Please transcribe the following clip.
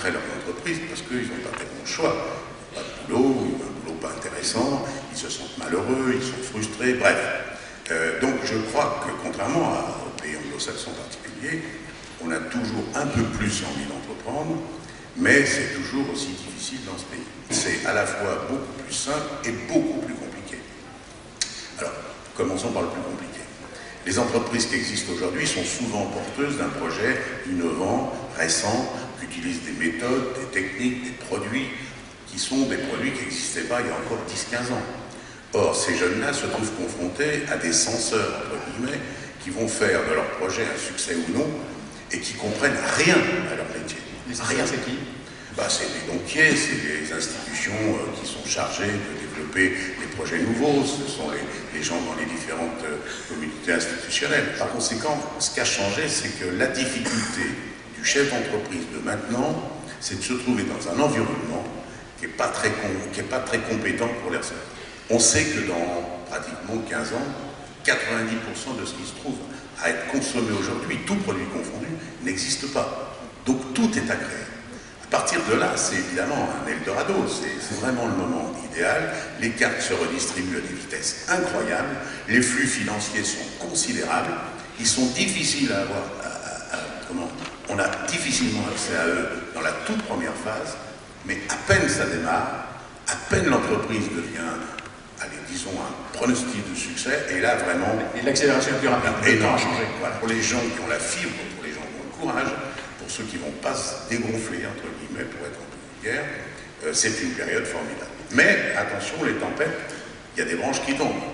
créent leur entreprise parce qu'ils n'ont pas tellement de choix. Pas de boulot, un boulot pas intéressant, ils se sentent malheureux, ils sont frustrés, bref. Donc je crois que contrairement aux pays anglo-saxons en particulier, on a toujours un peu plus envie d'entreprendre, mais c'est toujours aussi difficile dans ce pays. C'est à la fois beaucoup plus simple et beaucoup plus compliqué. Alors, commençons par le plus compliqué. Les entreprises qui existent aujourd'hui sont souvent porteuses d'un projet innovant, récent, qui utilise des méthodes, des techniques, des produits qui sont des produits qui n'existaient pas il y a encore 10-15 ans. Or, ces jeunes-là se trouvent confrontés à des censeurs, entre guillemets, qui vont faire de leur projet un succès ou non, et qui comprennent rien à leur métier. Les censeurs, c'est qui? C'est les banquiers, c'est les institutions qui sont chargées de développer des projets nouveaux, ce sont les gens dans les différentes communautés institutionnelles. Par conséquent, ce qui a changé, c'est que la difficulté du chef d'entreprise de maintenant, c'est de se trouver dans un environnement qui n'est pas très compétent pour les recevoir. On sait que dans pratiquement 15 ans, 90% de ce qui se trouve à être consommé aujourd'hui, tout produit confondu, n'existe pas. Donc tout est à créer. À partir de là, c'est évidemment un Eldorado, c'est vraiment le moment idéal. Les cartes se redistribuent à des vitesses incroyables, les flux financiers sont considérables, ils sont difficiles à avoir, on a difficilement accès à eux dans la toute première phase, mais à peine ça démarre, à peine l'entreprise devient, allez, disons, un pronostic de succès, et là vraiment... Et l'accélération est plus rapide, le temps a changé. Voilà, pour les gens qui ont la fibre, pour les gens qui ont le courage, pour ceux qui ne vont pas se dégonfler, entre guillemets, pour être un peu vulgaire, c'est une période formidable. Mais, attention, les tempêtes, il y a des branches qui tombent.